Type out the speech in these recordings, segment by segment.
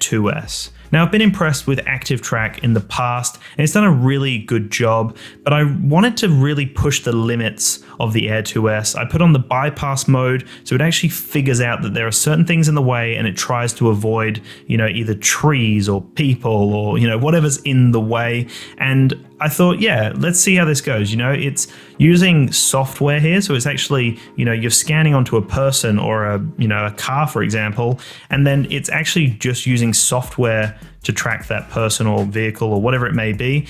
2S. Now, I've been impressed with ActiveTrack in the past, and it's done a really good job, but I wanted to really push the limits of the Air 2S. I put on the bypass mode, so it actually figures out that there are certain things in the way and it tries to avoid, either trees or people or, whatever's in the way. And I thought, yeah, let's see how this goes. It's using software here. So it's actually, you're scanning onto a person or a car, for example, and then it's actually just using software to track that person or vehicle or whatever it may be.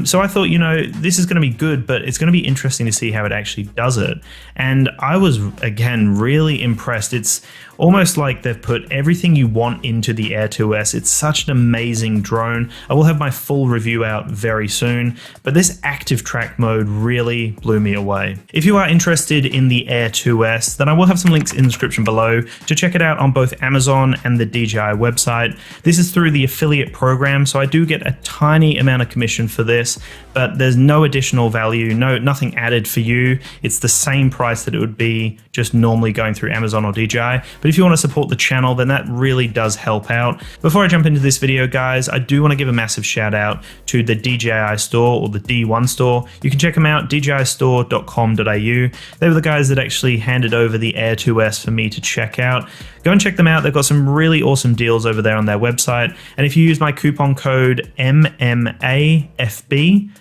So I thought, this is going to be good, but it's going to be interesting to see how it actually does it. And I was, again, really impressed. It's almost like they've put everything you want into the Air 2S. It's such an amazing drone. I will have my full review out very soon, but this ActiveTrack mode really blew me away. If you are interested in the Air 2S, then I will have some links in the description below to check it out on both Amazon and the DJI website. This is through the affiliate program, so I do get a tiny amount of commission for this, but there's no additional value, nothing added for you. It's the same price that it would be just normally going through Amazon or DJI. But if you want to support the channel, then that really does help out. Before I jump into this video, guys, I do want to give a massive shout out to the DJI store or the D1 store. You can check them out, djistore.com.au. They were the guys that actually handed over the Air 2S for me to check out. Go and check them out. They've got some really awesome deals over there on their website. And if you use my coupon code MMAFB,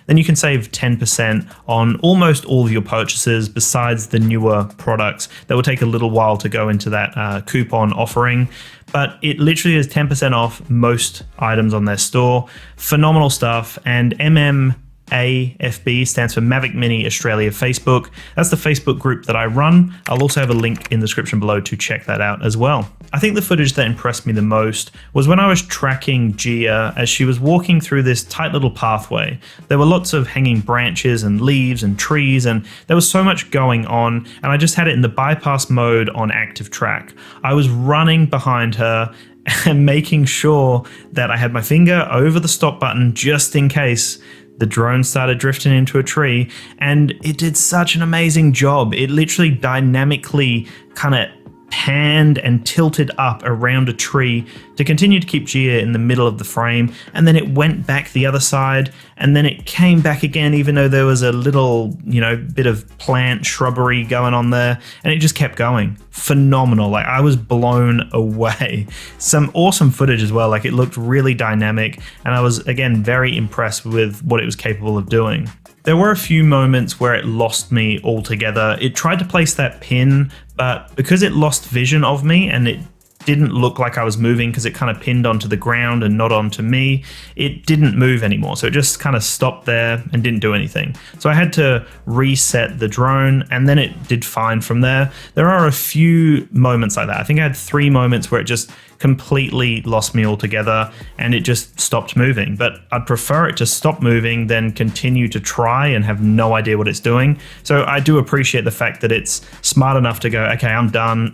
then you can save 10% on almost all of your purchases besides the newer products that will take a little while to go into that coupon offering. But it literally is 10% off most items on their store. Phenomenal stuff. And AFB stands for Mavic Mini Australia Facebook. That's the Facebook group that I run. I'll also have a link in the description below to check that out as well. I think the footage that impressed me the most was when I was tracking Gia as she was walking through this tight little pathway. There were lots of hanging branches and leaves and trees, and there was so much going on, and I just had it in the bypass mode on ActiveTrack. I was running behind her and making sure that I had my finger over the stop button just in case the drone started drifting into a tree, and it did such an amazing job. It literally dynamically kind of panned and tilted up around a tree to continue to keep Gia in the middle of the frame, and then it went back the other side, and then it came back again even though there was a little, bit of plant shrubbery going on there, and it just kept going. Phenomenal. Like, I was blown away. Some awesome footage as well. Like, it looked really dynamic, and I was, again, very impressed with what it was capable of doing. There were a few moments where it lost me altogether. It tried to place that pin, but because it lost vision of me and it didn't look like I was moving because it kind of pinned onto the ground and not onto me, it didn't move anymore. So it just kind of stopped there and didn't do anything. So I had to reset the drone, and then it did fine from there. There are a few moments like that. I think I had 3 moments where it just completely lost me altogether and it just stopped moving. But I'd prefer it to stop moving than continue to try and have no idea what it's doing. So I do appreciate the fact that it's smart enough to go, okay, I'm done.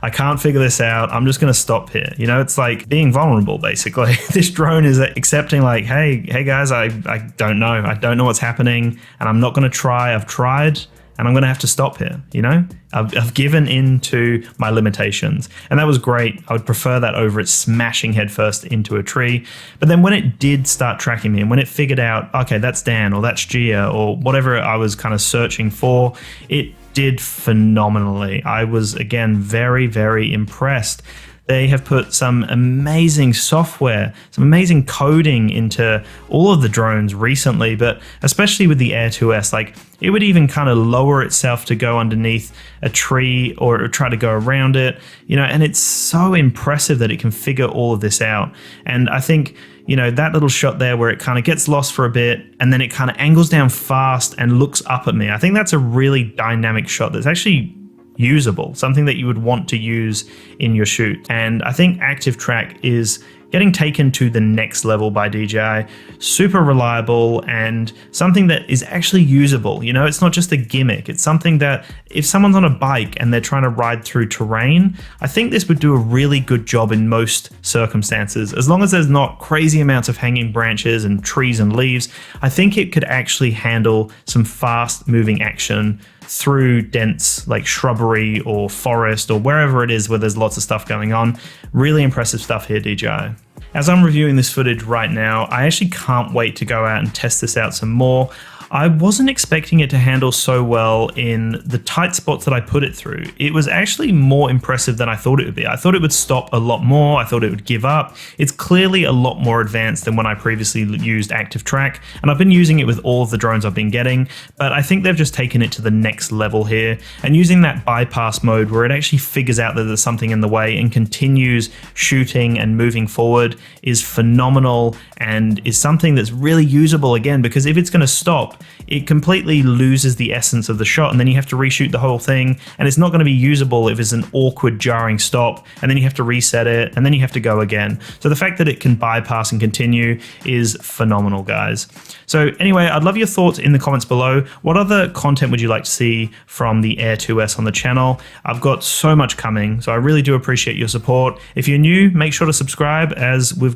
I can't figure this out. I'm just going to stop here. It's like being vulnerable, basically. This drone is accepting like, hey guys, I don't know. I don't know what's happening, and I'm not going to try. I've tried, and I'm going to have to stop here. I've given in to my limitations, and that was great. I would prefer that over it smashing headfirst into a tree. But then when it did start tracking me, and when it figured out, okay, that's Dan or that's Gia or whatever I was kind of searching for, it did phenomenally. I was, again, very, very impressed. They have put some amazing software, some amazing coding into all of the drones recently, but especially with the Air 2S, like, it would even kind of lower itself to go underneath a tree or try to go around it, and it's so impressive that it can figure all of this out. And I think, that little shot there where it kind of gets lost for a bit and then it kind of angles down fast and looks up at me, I think that's a really dynamic shot that's actually usable, something that you would want to use in your shoot. And I think ActiveTrack is getting taken to the next level by DJI. Super reliable and something that is actually usable. It's not just a gimmick. It's something that if someone's on a bike and they're trying to ride through terrain, I think this would do a really good job in most circumstances. As long as there's not crazy amounts of hanging branches and trees and leaves, I think it could actually handle some fast moving action through dense like shrubbery or forest or wherever it is where there's lots of stuff going on. Really impressive stuff here, DJI. As I'm reviewing this footage right now, I actually can't wait to go out and test this out some more. I wasn't expecting it to handle so well in the tight spots that I put it through. It was actually more impressive than I thought it would be. I thought it would stop a lot more. I thought it would give up. It's clearly a lot more advanced than when I previously used ActiveTrack, and I've been using it with all of the drones I've been getting, but I think they've just taken it to the next level here, and using that bypass mode where it actually figures out that there's something in the way and continues shooting and moving forward is phenomenal, and is something that's really usable again, because if it's going to stop, it completely loses the essence of the shot, and then you have to reshoot the whole thing, and it's not going to be usable if it's an awkward jarring stop, and then you have to reset it, and then you have to go again. So the fact that it can bypass and continue is phenomenal, guys. So anyway, I'd love your thoughts in the comments below. What other content would you like to see from the Air 2S on the channel? I've got so much coming, so I really do appreciate your support. If you're new, make sure to subscribe, as we've